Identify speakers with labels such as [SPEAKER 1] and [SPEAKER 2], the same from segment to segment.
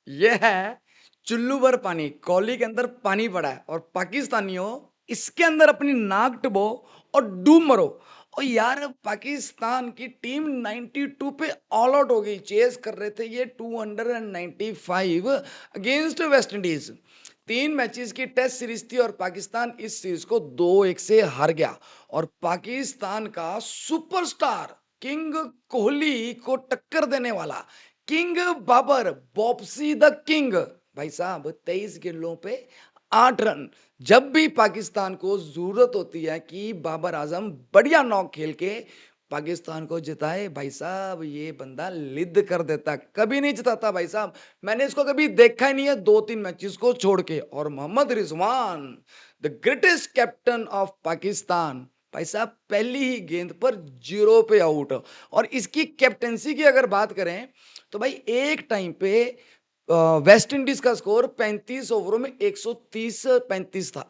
[SPEAKER 1] ये है चुल्लू भर पानी, कौली के अंदर पानी पड़ा है और पाकिस्तानियों इसके अंदर अपनी नाक डुबो और डूब मरो। और यार पाकिस्तान की टीम 92 पे ऑल आउट हो गई, चेस कर रहे थे ये 295 अगेंस्ट वेस्ट इंडीज। 3 मैचेस की टेस्ट सीरीज थी और पाकिस्तान इस सीरीज को 2-1 से हार गया। और पाकिस्तान का सुपरस्टार किंग कोहली को टक्कर देने वाला किंग बाबर, बॉप्सी द किंग, भाई साहब 23 गेंदों पे 8 रन। जब भी पाकिस्तान को जरूरत होती है कि बाबर आजम बढ़िया नॉक खेल के पाकिस्तान को जिताए, भाई साहब ये बंदा लिद कर देता, कभी नहीं जिताता भाई साहब। मैंने इसको कभी देखा ही नहीं है 2-3 मैचेस को छोड़ के। और Mohammad Rizwan, the greatest captain of Pakistan, भाई साहब पहली ही गेंद पर 0 पे आउट। और इसकी कैप्टेंसी की अगर बात करें तो भाई एक टाइम पे वेस्ट इंडीज का स्कोर 35 ओवरों में 130-35 था।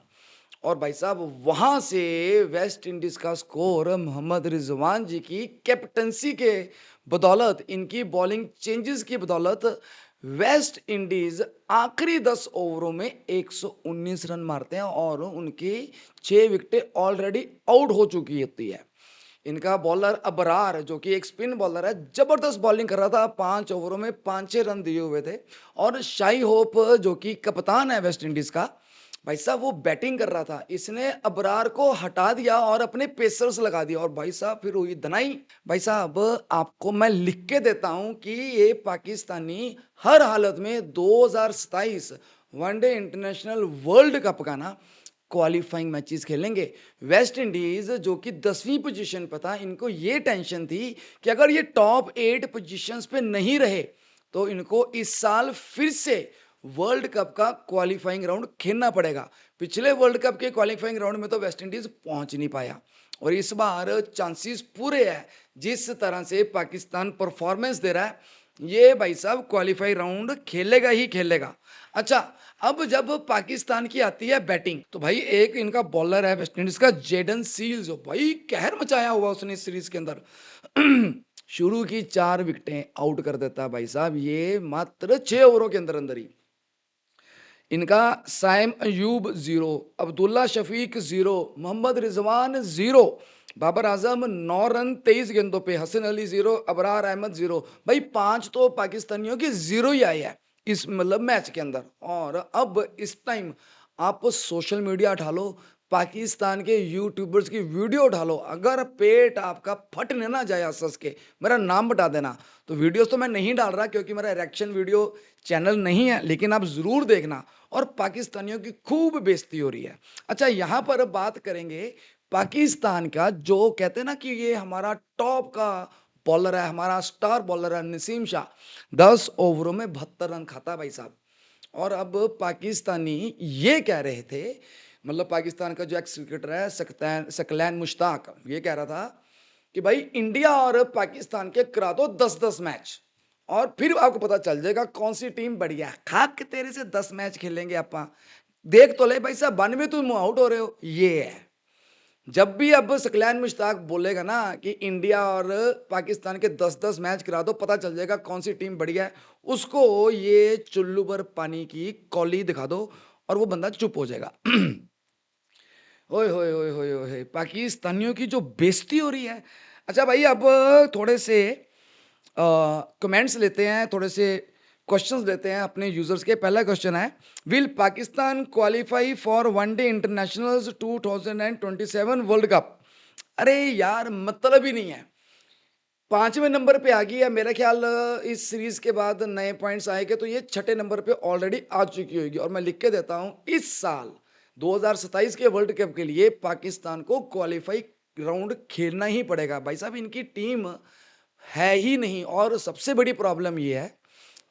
[SPEAKER 1] और भाई साहब वहां से वेस्ट इंडीज का स्कोर मोहम्मद रिजवान जी की कैप्टंसी के बदौलत, इनकी बॉलिंग चेंजेस की बदौलत वेस्ट इंडीज आखिरी 10 ओवरों में 119 रन मारते हैं और उनकी 6 विकेटें ऑलरेडी आउट हो चुकी होती है। इनका बॉलर अबरार जो कि एक स्पिन बॉलर है, जबरदस्त बॉलिंग कर रहा था, 5 ओवरों में 5-6 रन दिए हुए थे। और शाई होप जो कि कप्तान है वेस्ट इंडीज का, भाई साहब वो बैटिंग कर रहा था, इसने अबरार को हटा दिया और अपने पेसर्स लगा दिया और भाई साहब फिर हुई धनाई। भाई साहब आपको मैं लिख के देता हूं कि ये पाकिस्तानी हर हालत में 2027 वनडे इंटरनेशनल वर्ल्ड कप का ना क्वालिफाइंग मैचेस खेलेंगे। वेस्ट इंडीज जो कि 10वीं पोजीशन पर था, इनको ये टेंशन थी कि अगर ये टॉप 8 पोजीशंस पे नहीं रहे तो इनको इस साल फिर से वर्ल्ड कप का क्वालिफाइंग राउंड खेलना पड़ेगा। पिछले वर्ल्ड कप के क्वालिफाइंग राउंड में तो वेस्ट इंडीज पहुंच नहीं पाया और इस बार चांसेस पूरे हैं। जिस तरह से पाकिस्तान परफॉर्मेंस दे रहा है, ये भाई साहब क्वालिफाई राउंड खेलेगा ही खेलेगा। अच्छा, अब जब पाकिस्तान की आती है बैटिंग तो भाई एक इनका बॉलर है वेस्ट इंडीज का जेडन सील्स, भाई कहर मचाया हुआ उसने इस सीरीज के अंदर। शुरू की 4 विकेटें आउट कर देता है भाई साहब, ये मात्र 6 ओवरों के अंदर अंदर ही। इनका साइम अयूब 0, अब्दुल्ला शफीक 0, मोहम्मद रिजवान 0, बाबर आजम 9 रन 23 गेंदों पे, हसन अली 0, अबरार अहमद 0। भाई 5 तो पाकिस्तानियों की 0 ही आई है इस मतलब मैच के अंदर। और अब इस टाइम आप सोशल मीडिया उठा लो, पाकिस्तान के यूट्यूबर्स की वीडियो उठा लो, अगर पेट आपका फटने ना जाए हंस के, मेरा नाम बता देना। तो वीडियोस तो मैं नहीं डाल रहा क्योंकि मेरा रिएक्शन वीडियो चैनल नहीं है, लेकिन आप जरूर देखना। और पाकिस्तानियों की खूब बेइज्जती हो रही है। अच्छा, यहाँ पर बात करेंगे पाकिस्तान का, जो कहते हैं ना कि ये हमारा टॉप का बॉलर है, हमारा स्टार बॉलर है नसीम शाह, 10 ओवरों में 72 रन खाता है भाई साहब। और अब पाकिस्तानी ये कह रहे थे, मतलब पाकिस्तान का जो एक्स क्रिकेटर है सकलैन मुश्ताक, ये कह रहा था कि भाई इंडिया और पाकिस्तान के करा दो 10-10 मैच और फिर आपको पता चल जाएगा कौन सी टीम बढ़िया है। खाक के तेरे से 10 मैच खेलेंगे आपा, देख तो ले भाई साहब, 92 तुम आउट हो रहे हो, ये है। जब भी अब सकलैन मुश्ताक बोलेगा ना कि इंडिया और पाकिस्तान के 10-10 मैच करा दो, पता चल जाएगा कौन सी टीम बढ़िया है, उसको ये चुल्लू भर पानी की कौली दिखा दो और वो बंदा चुप हो जाएगा। ओए होए होए होए होए, पाकिस्तानियों की जो बेइज्जती हो रही है। अच्छा भाई, अब थोड़े से कमेंट्स लेते हैं, थोड़े से क्वेश्चंस लेते हैं अपने यूजर्स के। पहला क्वेश्चन है, will Pakistan qualify for one day internationals 2027 world cup? अरे यार मतलब ही नहीं है, 5वें नंबर पे आ गई है मेरा ख्याल। इस सीरीज के बाद नए पॉइंट्स आएंगे तो ये 6ठे नंबर पे ऑलरेडी आ चुकी होगी। और मैं लिख के देता हूं, इस साल 2027 के वर्ल्ड कप के लिए पाकिस्तान को क्वालिफाई राउंड खेलना ही पड़ेगा। भाई साहब इनकी टीम है ही नहीं। और सबसे बड़ी प्रॉब्लम ये है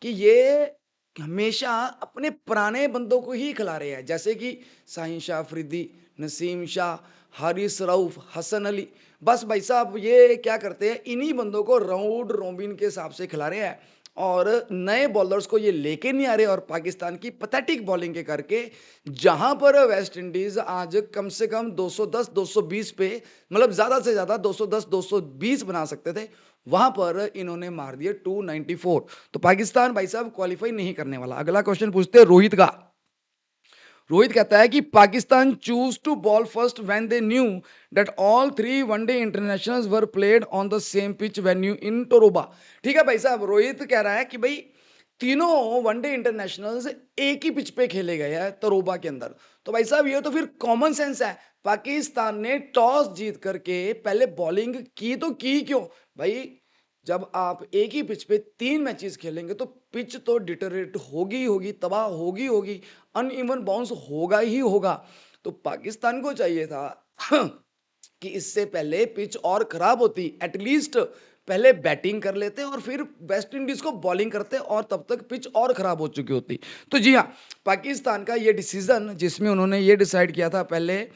[SPEAKER 1] कि ये हमेशा अपने पुराने बंदों को ही खिला रहे हैं, जैसे कि साहिन शाह अफरीदी, नसीम शाह, हारिस रऊफ, हसन अली। बस भाई साहब ये क्या करते हैं, इन्हीं बंदों को राउंड रोबिन के हिसाब से खिला रहे हैं और नए बॉलर्स को ये लेके नहीं आ रहे। और पाकिस्तान की पैथेटिक बॉलिंग के करके, जहां पर वेस्ट इंडीज आज कम से कम 210 220 पे, मतलब ज्यादा से ज्यादा 210 220 बना सकते थे, वहां पर इन्होंने मार दिए 294। तो पाकिस्तान भाई साहब क्वालिफाई नहीं करने वाला। अगला क्वेश्चन पूछते हैं रोहित का। रोहित कहता है कि Pakistan choose to bowl first when they knew that all three one day internationals were played on the same pitch venue in Tarouba. ठीक है भाई साहब, रोहित कह रहा है कि भाई तीनों वनडे इंटरनेशनल्स एक ही पिच पे खेले गए हैं तरोबा के अंदर। तो भाई साहब ये तो फिर कॉमन सेंस है। पाकिस्तान ने टॉस जीत करके पहले बॉलिंग की तो की क्यों भाई? जब आप एक ही पिच पे तीन मैचेस खेलेंगे तो पिच तो डिटोरेट होगी ही होगी, तबाह होगी ही होगी, अनइवन बाउंस होगा ही होगा। तो पाकिस्तान को चाहिए था कि इससे पहले पिच और खराब होती, एटलीस्ट पहले बैटिंग कर लेते और फिर वेस्ट इंडीज को बॉलिंग करते और तब तक पिच और खराब हो चुकी होती। तो जी हाँ, पाकिस्तान का ये डिसीजन जिसमें उन्होंने ये डिसाइड किया था पहले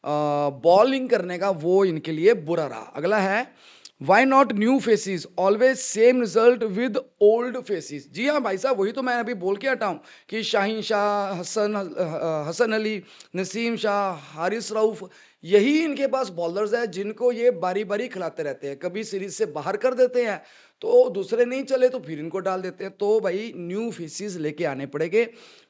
[SPEAKER 1] बॉलिंग करने का, वो इनके लिए बुरा रहा। अगला है why not new faces always same result with old faces. जी हाँ भाई साहब, वही तो मैं अभी बोल के हटा हूं कि शाहीन शाह, हसन अली, नसीम शाह, हारिस रऊफ, यही इनके पास बॉलर्स है जिनको ये बारी बारी खिलाते रहते हैं। कभी सीरीज से बाहर कर देते हैं तो दूसरे नहीं चले तो फिर इनको डाल देते हैं। तो भाई न्यू फेसिस लेके आने पड़ेंगे।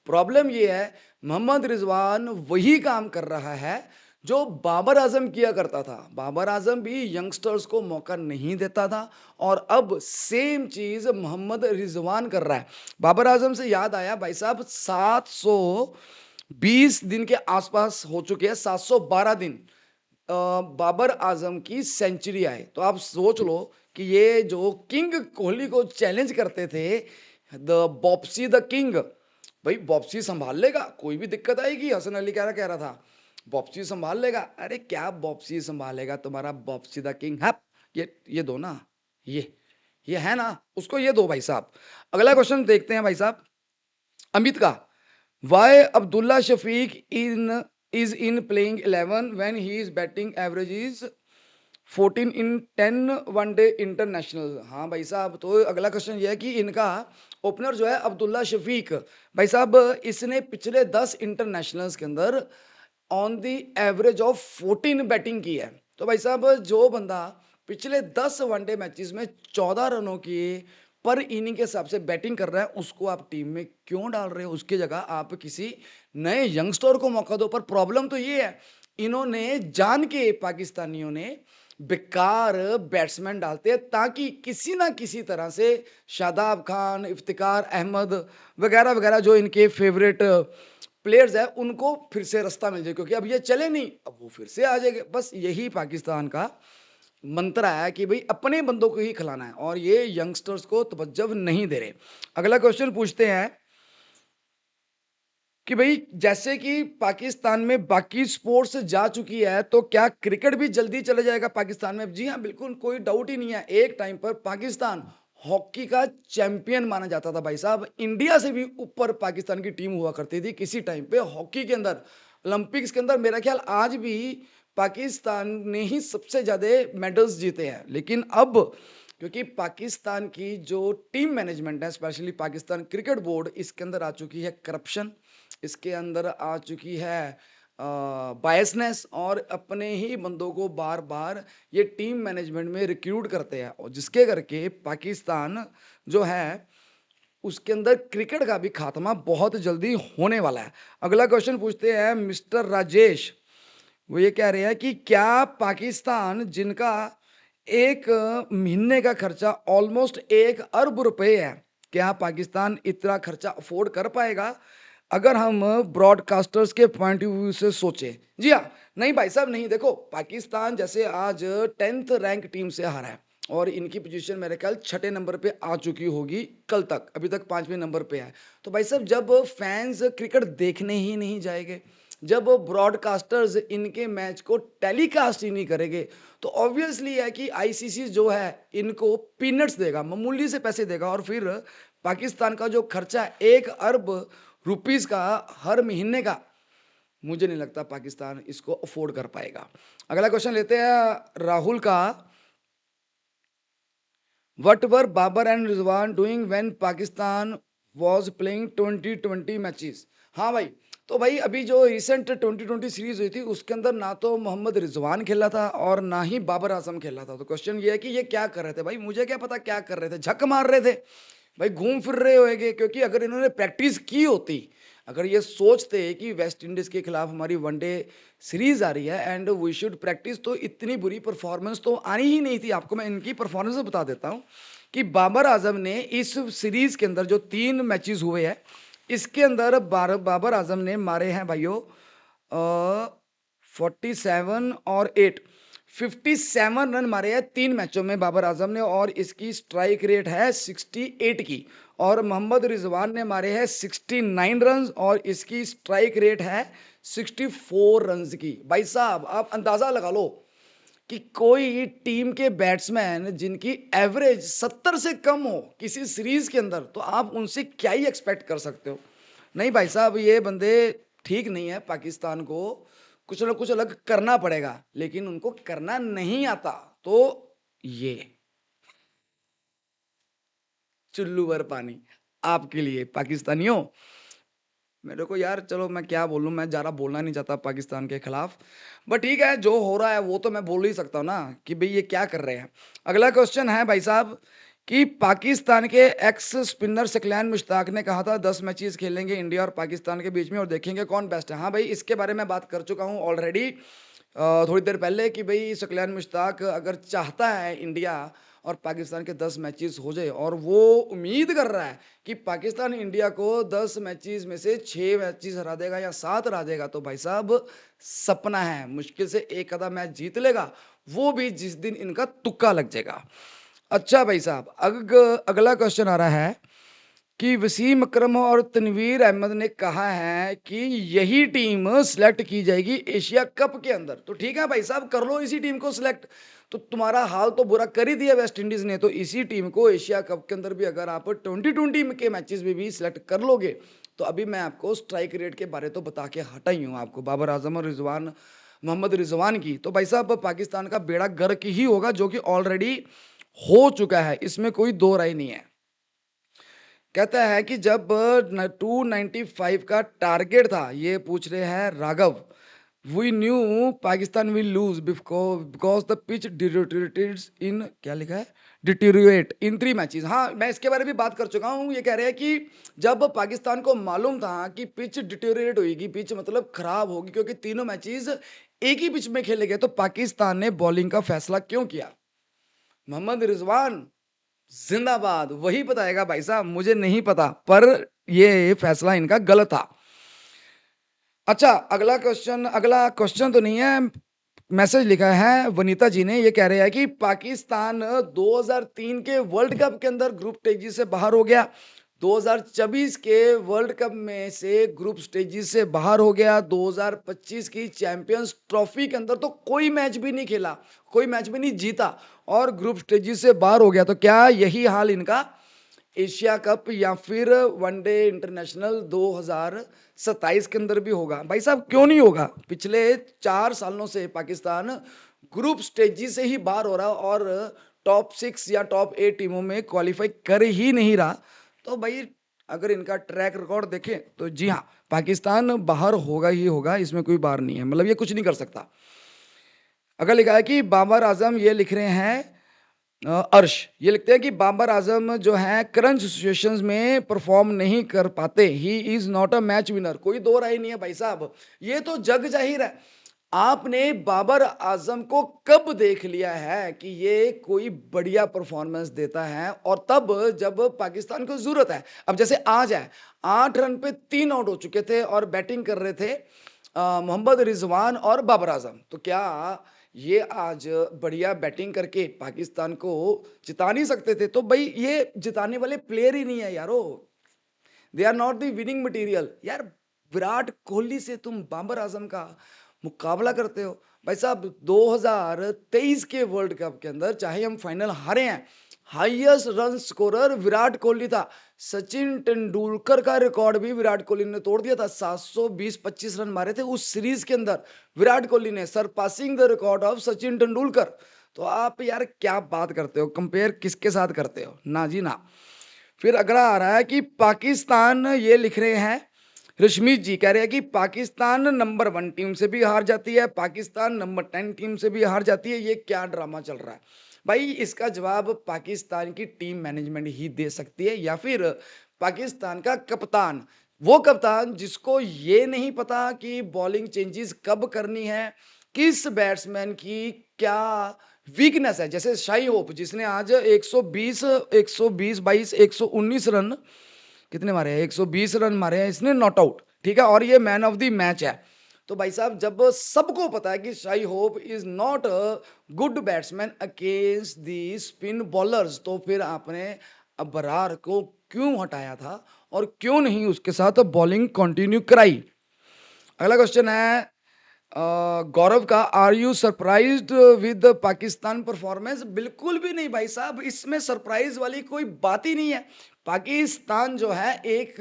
[SPEAKER 1] प्रॉब्लम ये है मोहम्मद रिजवान वही काम कर रहा है जो बाबर आजम किया करता था। बाबर आजम भी यंगस्टर्स को मौका नहीं देता था और अब सेम चीज मोहम्मद रिजवान कर रहा है। बाबर आजम से याद आया भाई साहब, 720 दिन के आसपास हो चुके हैं, 712 दिन बाबर आजम की सेंचुरी आए। तो आप सोच लो कि ये जो किंग कोहली को चैलेंज करते थे, द बॉप्सी द किंग, भाई बॉप्सी संभाल लेगा, कोई भी दिक्कत आएगी? हसन अली कह रहा था बॉप्सी संभाल लेगा। अरे क्या बॉप्सी संभालेगा, तुम्हारा बॉप्सी द किंग है। ये दो ना, ये है ना, उसको ये दो भाई साहब। अगला क्वेश्चन देखते हैं भाई साहब अमित का। Why Abdullah Shafique in is in playing 11 when he is batting average is 14 in 10 one day international. हाँ भाई साहब, तो अगला क्वेश्चन ये है कि इनका ओपनर जो है अब्दुल्ला शफीक, भाई साहब इसने पिछले 10 इंटरनेशनल्स के अंदर on the average of 14 batting की है। तो भाई साहब जो बंदा पिछले 10 वनडे मैचेस में 14 रनों की पर इनिंग के हिसाब से बैटिंग कर रहा है, उसको आप टीम में क्यों डाल रहे हो? उसकी जगह आप किसी नए यंगस्टर को मौका दो। पर प्रॉब्लम तो ये है, इन्होंने जान के, पाकिस्तानियों ने बेकार बैट्समैन डालते हैं ताकि किसी ना किसी तरह से शादाब खान, इफ्तिकार अहमद वगैरह वगैरह जो इनके फेवरेट प्लेयर्स है उनको फिर से रास्ता मिल जाए, क्योंकि अब ये चले नहीं, अब वो फिर से आ जाएंगे। बस यही पाकिस्तान का मंत्र है कि भाई अपने बंदों को ही खिलाना है और ये यंगस्टर्स को तवज्जो नहीं दे रहे। अगला क्वेश्चन पूछते हैं कि भाई जैसे कि पाकिस्तान में बाकी स्पोर्ट्स जा चुकी है तो क्या क्रिकेट भी जल्दी चला जाएगा पाकिस्तान में? जी हाँ बिल्कुल, कोई डाउट ही नहीं है। एक टाइम पर पाकिस्तान हॉकी का चैंपियन माना जाता था भाई साहब। इंडिया से भी ऊपर पाकिस्तान की टीम हुआ करती थी किसी टाइम पे हॉकी के अंदर। ओलंपिक्स के अंदर मेरा ख्याल आज भी पाकिस्तान ने ही सबसे ज्यादा मेडल्स जीते हैं। लेकिन अब क्योंकि पाकिस्तान की जो टीम मैनेजमेंट है, स्पेशली पाकिस्तान क्रिकेट बोर्ड, इसके अंदर आ चुकी है करप्शन, इसके अंदर आ चुकी है बायसनेस, और अपने ही बंदों को बार बार ये टीम मैनेजमेंट में रिक्रूट करते हैं, और जिसके करके पाकिस्तान जो है उसके अंदर क्रिकेट का भी खात्मा बहुत जल्दी होने वाला है। अगला क्वेश्चन पूछते हैं मिस्टर राजेश। वो ये कह रहे हैं कि क्या पाकिस्तान जिनका एक महीने का खर्चा ऑलमोस्ट 1 अरब रुपए है, क्या पाकिस्तान इतना खर्चा अफोर्ड कर पाएगा अगर हम ब्रॉडकास्टर्स के पॉइंट ऑफ व्यू से सोचें? जी हाँ, नहीं भाई साहब नहीं। देखो पाकिस्तान जैसे आज 10th रैंक टीम से हारा है और इनकी पोजीशन मेरे ख्याल 6 नंबर पे आ चुकी होगी कल तक, अभी तक 5वें नंबर पे है। तो भाई साहब जब फैंस क्रिकेट देखने ही नहीं जाएंगे, जब ब्रॉडकास्टर्स इनके मैच को टेलीकास्ट ही नहीं करेंगे, तो ऑब्वियसली है कि आईसीसी जो है इनको पीनट्स देगा, मामूली से पैसे देगा, और फिर पाकिस्तान का जो खर्चा 1 अरब रुपीज का हर महीने का, मुझे नहीं लगता पाकिस्तान इसको अफोर्ड कर पाएगा। अगला क्वेश्चन लेते हैं राहुल का। What were Babar and Rizwan doing when Pakistan was playing 2020 matches. हाँ भाई, तो भाई अभी जो रिसेंट 2020 सीरीज हुई थी उसके अंदर ना तो मोहम्मद रिजवान खेला था और ना ही बाबर आजम खेला था। तो क्वेश्चन ये है कि ये क्या कर रहे थे भाई, मुझे क्या पता क्या कर रहे थे, झक मार रहे थे भाई, घूम फिर रहे होंगे। क्योंकि अगर इन्होंने प्रैक्टिस की होती, अगर ये सोचते कि वेस्ट इंडीज के खिलाफ हमारी वनडे सीरीज आ रही है एंड वी शुड प्रैक्टिस, तो इतनी बुरी परफॉर्मेंस तो आनी ही नहीं थी। आपको मैं इनकी परफॉर्मेंस बता देता हूँ कि बाबर आजम ने इस सीरीज के अंदर जो 3 मैचेस हुए हैं, इसके अंदर बाबर आजम ने मारे हैं भाइयों 47 और 8, 57 रन मारे हैं 3 मैचों में बाबर आजम ने, और इसकी स्ट्राइक रेट है 68 की। और मोहम्मद रिजवान ने मारे हैं 69 रन और इसकी स्ट्राइक रेट है 64 रन की। भाई साहब आप अंदाजा लगा लो कि कोई टीम के बैट्समैन जिनकी एवरेज 70 से कम हो किसी सीरीज के अंदर, तो आप उनसे क्या ही एक्सपेक्ट कर सकते हो। नहीं भाई साहब, ये बंदे ठीक नहीं है। पाकिस्तान को कुछ ना कुछ अलग करना पड़ेगा, लेकिन उनको करना नहीं आता। तो ये चुल्लू भर पानी आपके लिए पाकिस्तानियों। मेरे को यार, चलो मैं क्या बोलूं, मैं ज़्यादा बोलना नहीं चाहता पाकिस्तान के खिलाफ, बट ठीक है, जो हो रहा है वो तो मैं बोल ही सकता हूँ ना कि भाई ये क्या कर रहे हैं। अगला क्वेश्चन है भाई साहब कि पाकिस्तान के एक्स स्पिनर सकलैन मुश्ताक ने कहा था 10 मैचेस खेलेंगे इंडिया और पाकिस्तान के बीच में और देखेंगे कौन बेस्ट है। हाँ भाई, इसके बारे में बात कर चुका हूँ ऑलरेडी थोड़ी देर पहले कि भाई सकलैन मुश्ताक अगर चाहता है इंडिया और पाकिस्तान के 10 मैचेस हो जाए, और वो उम्मीद कर रहा है कि पाकिस्तान इंडिया को 10 मैचेस में से 6 मैचेस हरा देगा या 7 हरा देगा, तो भाई साहब सपना है, मुश्किल से एक आधा मैच जीत लेगा, वो भी जिस दिन इनका तुक्का लग जाएगा। अच्छा भाई साहब, अगला क्वेश्चन आ रहा है कि वसीम अकरम और तनवीर अहमद ने कहा है कि यही टीम सिलेक्ट की जाएगी एशिया कप के अंदर। तो ठीक है भाई साहब, कर लो इसी टीम को सिलेक्ट। तो तुम्हारा हाल तो बुरा कर ही दिया वेस्ट इंडीज ने, तो इसी टीम को एशिया कप के अंदर भी अगर आप 2020 के मैचेस में भी सिलेक्ट कर लोगे, तो अभी मैं आपको स्ट्राइक रेट के बारे तो बता के हटा ही हूँ आपको, बाबर आजम और रिजवान, मोहम्मद रिजवान की। तो भाई साहब पाकिस्तान का बेड़ा गर्क ही होगा, जो कि ऑलरेडी हो चुका है, इसमें कोई दो राय नहीं है। कहता है कि जब 295 का टारगेट था, ये पूछ रहे हैं Raghav, we knew Pakistan will lose because the pitch deteriorated in, क्या लिखा है, डिटोरिएट इन 3 मैचेस। हाँ, मैं इसके बारे में बात कर चुका हूँ। ये कह रहे हैं कि जब पाकिस्तान को मालूम था कि पिच डिटोरिएट होगी, पिच मतलब खराब होगी, क्योंकि तीनों मैचेस एक ही पिच में खेले गए, तो पाकिस्तान ने बॉलिंग का फैसला क्यों किया। मोहम्मद रिजवान जिंदाबाद, वही बताएगा भाई साहब, मुझे नहीं पता, पर ये फैसला इनका गलत था। अच्छा, अगला क्वेश्चन तो नहीं है, मैसेज लिखा है वनीता जी ने। ये कह रहे हैं कि पाकिस्तान 2003 के वर्ल्ड कप के अंदर ग्रुप स्टेज से बाहर हो गया, 2024 के वर्ल्ड कप में से ग्रुप स्टेज से बाहर हो गया, 2025 की चैंपियंस ट्रॉफी के अंदर तो कोई मैच भी नहीं खेला, कोई मैच भी नहीं जीता, और ग्रुप स्टेज से बाहर हो गया। तो क्या यही हाल इनका एशिया कप या फिर वनडे इंटरनेशनल 2027 के अंदर भी होगा? भाई साहब क्यों नहीं होगा, पिछले 4 सालों से पाकिस्तान ग्रुप स्टेज से ही बाहर हो रहा और टॉप 6 या टॉप 8 टीमों में क्वालिफाई कर ही नहीं रहा। तो भाई अगर इनका ट्रैक रिकॉर्ड देखें तो जी हाँ, पाकिस्तान बाहर होगा ही होगा, इसमें कोई बार नहीं है, मतलब ये कुछ नहीं कर सकता। अगर लिखा है कि बाबर आजम, ये लिख रहे हैं अर्श, ये लिखते हैं कि बाबर आजम जो है करंट सिचुएशंस में परफॉर्म नहीं कर पाते, he is not a match winner. कोई दो राय नहीं है भाई साहब, ये तो जग जाहिर है। आपने बाबर आजम को कब देख लिया है कि ये कोई बढ़िया परफॉर्मेंस देता है, और तब जब पाकिस्तान को जरूरत है। अब जैसे आज है, 8 रन पे 3 आउट हो चुके थे और बैटिंग कर रहे थे मोहम्मद रिजवान और बाबर आजम। तो क्या ये आज बढ़िया बैटिंग करके पाकिस्तान को जिता नहीं सकते थे? तो भाई ये जिताने वाले प्लेयर ही नहीं है यारो, they are not the winning material यार। विराट कोहली से तुम बाबर आजम का मुकाबला करते हो? भाई साहब 2023 के वर्ल्ड कप के अंदर चाहे हम फाइनल हारे हैं, highest run scorer Virat Kohli था। सचिन तेंदुलकर का रिकॉर्ड भी विराट कोहली ने तोड़ दिया था, 720-25 रन मारे थे उस सीरीज के अंदर विराट कोहली ने, surpassing the record of Sachin Tendulkar. तो आप यार क्या बात करते हो, कंपेयर किसके साथ करते हो, ना जी ना। फिर अगला आ रहा है कि पाकिस्तान, ये लिख रहे हैं रश्मीत जी, कह रहे हैं कि पाकिस्तान नंबर 1 टीम से भी हार जाती है, पाकिस्तान नंबर 10 टीम से भी हार जाती है, ये क्या ड्रामा चल रहा है? भाई इसका जवाब पाकिस्तान की टीम मैनेजमेंट ही दे सकती है, या फिर पाकिस्तान का कप्तान, वो कप्तान जिसको ये नहीं पता कि बॉलिंग चेंजेस कब करनी है, किस बैट्समैन की क्या वीकनेस है। जैसे शाई होप जिसने आज 120 22 119 रन कितने मारे हैं, 120 रन मारे हैं इसने नॉट आउट, ठीक है, और ये मैन ऑफ द मैच है। तो भाई साहब जब सबको पता है कि Shai Hope is not a good batsman against the spin bowlers, तो फिर आपने अबरार को क्यों हटाया था और क्यों नहीं उसके साथ बॉलिंग कंटिन्यू कराई? अगला क्वेश्चन है गौरव का, are you surprised with Pakistan performance? बिल्कुल भी नहीं भाई साहब, इसमें सरप्राइज वाली कोई बात ही नहीं है। पाकिस्तान जो है एक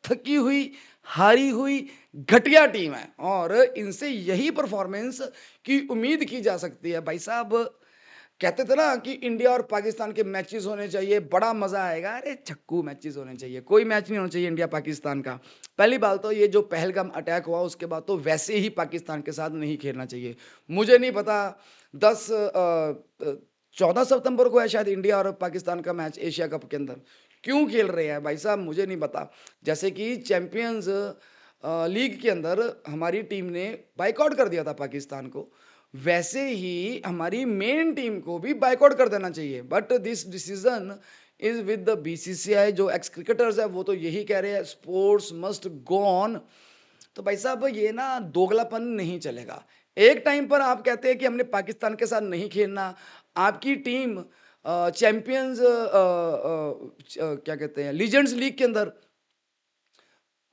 [SPEAKER 1] थकी हुई, हारी हुई, घटिया टीम है और इनसे यही परफॉर्मेंस की उम्मीद की जा सकती है। भाई साहब कहते थे ना कि इंडिया और पाकिस्तान के मैचेस होने चाहिए, बड़ा मजा आएगा। अरे छक्कू मैचेस होने चाहिए, कोई मैच नहीं होना चाहिए इंडिया पाकिस्तान का। पहली बात तो ये जो पहलगाम अटैक हुआ उसके बाद तो वैसे ही पाकिस्तान के साथ नहीं खेलना चाहिए। मुझे नहीं पता 14 सितंबर को है शायद इंडिया और पाकिस्तान का मैच एशिया कप के अंदर, क्यों खेल रहे हैं भाई साहब मुझे नहीं पता। जैसे कि चैंपियंस लीग के अंदर हमारी टीम ने बाइकआउट कर दिया था पाकिस्तान को, वैसे ही हमारी मेन टीम को भी बाइकआउट कर देना चाहिए। But this decision is with the BCCI. जो एक्स क्रिकेटर्स है वो तो यही कह रहे हैं स्पोर्ट्स मस्ट गो ऑन। तो भाई साहब ये ना दोगलापन नहीं चलेगा। एक टाइम पर आप कहते हैं कि हमने पाकिस्तान के साथ नहीं खेलना, आपकी टीम चैंपियंस क्या कहते हैं लीजेंड्स लीग के अंदर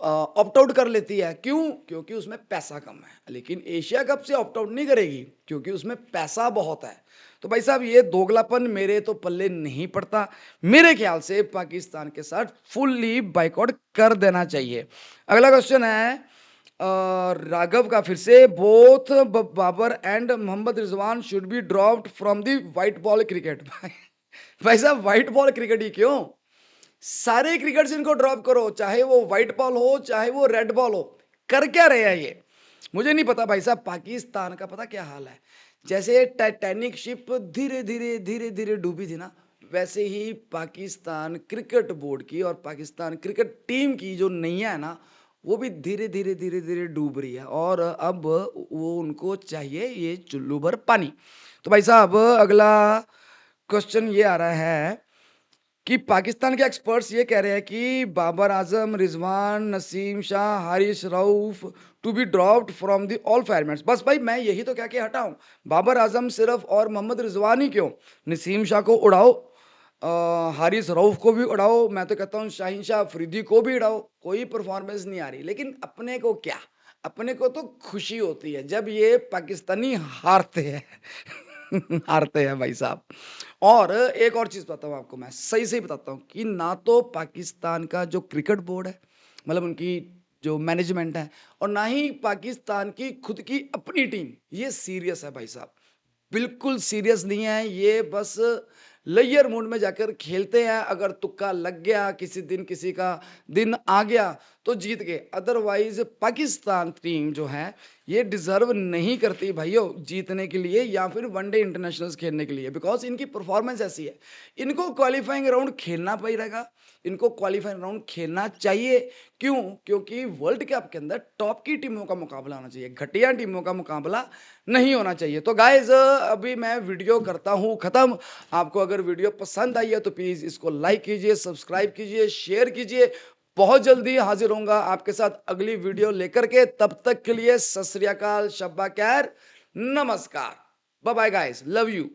[SPEAKER 1] ऑप्ट आउट कर लेती है, क्यों? क्योंकि उसमें पैसा कम है। लेकिन एशिया कप से ऑप्ट आउट नहीं करेगी क्योंकि उसमें पैसा बहुत है। तो भाई साहब ये दोगलापन मेरे तो पल्ले नहीं पड़ता। मेरे ख्याल से पाकिस्तान के साथ फुल्ली बाइकआउट कर देना चाहिए। अगला क्वेश्चन है राघव का, फिर से both Babar and Mohammad Rizwan should be dropped from the white ball cricket. भाई साहब व्हाइट बॉल क्रिकेट ही क्यों, सारे क्रिकेट से इनको ड्रॉप करो, चाहे वो व्हाइट बॉल हो चाहे वो रेड बॉल हो। कर क्या रहे हैं ये मुझे नहीं पता। भाई साहब पाकिस्तान का पता क्या हाल है, जैसे टाइटैनिक शिप धीरे धीरे धीरे धीरे डूबी थी ना, वैसे ही पाकिस्तान क्रिकेट बोर्ड की और पाकिस्तान क्रिकेट टीम की जो नैया है ना, वो भी धीरे धीरे धीरे धीरे डूब रही है और अब वो उनको चाहिए ये चुल्लू भर पानी। तो भाई साहब अगला क्वेश्चन ये आ रहा है कि पाकिस्तान के एक्सपर्ट्स ये कह रहे हैं कि Babar Azam, Rizwan, Naseem Shah, Haris Rauf to be dropped from the all formats. बस भाई मैं यही तो कह के हटाऊं, बाबर आजम सिर्फ और मोहम्मद रिजवान ही क्यों, नसीम शाह को उड़ाओ, हारिस रऊफ को भी उड़ाओ, मैं तो कहता हूँ शाहीन शाह अफरीदी को भी उड़ाओ, कोई परफॉर्मेंस नहीं आ रही। लेकिन अपने को क्या, अपने को तो खुशी होती है जब ये पाकिस्तानी हारते हैं। हारते हैं भाई साहब। और एक और चीज बताता हूँ आपको, मैं सही सही बताता हूँ कि ना तो पाकिस्तान का जो क्रिकेट बोर्ड है, मतलब उनकी जो मैनेजमेंट है, और ना ही पाकिस्तान की खुद की अपनी टीम ये सीरियस है भाई साहब। बिल्कुल सीरियस नहीं है ये, बस लेयर मोड में जाकर खेलते हैं। अगर तुक्का लग गया, किसी दिन किसी का दिन आ गया तो जीत गए, अदरवाइज पाकिस्तान टीम जो है ये डिजर्व नहीं करती भाइयों जीतने के लिए या फिर वनडे इंटरनेशनल्स खेलने के लिए, बिकॉज इनकी परफॉर्मेंस ऐसी है। इनको क्वालिफाइंग राउंड खेलना पड़ेगा, इनको क्वालिफाइंग राउंड खेलना चाहिए। क्यों? क्योंकि वर्ल्ड कप के अंदर टॉप की टीमों का मुकाबला होना चाहिए, घटिया टीमों का मुकाबला नहीं होना चाहिए। तो गाइज अभी मैं वीडियो करता हूँ खत्म। आपको अगर वीडियो पसंद आई है तो प्लीज इसको लाइक कीजिए, सब्सक्राइब कीजिए, शेयर कीजिए। बहुत जल्दी हाजिर होऊंगा आपके साथ अगली वीडियो लेकर के, तब तक के लिए सत श्री अकाल, शब्बा खैर, नमस्कार, bye bye guys, love you.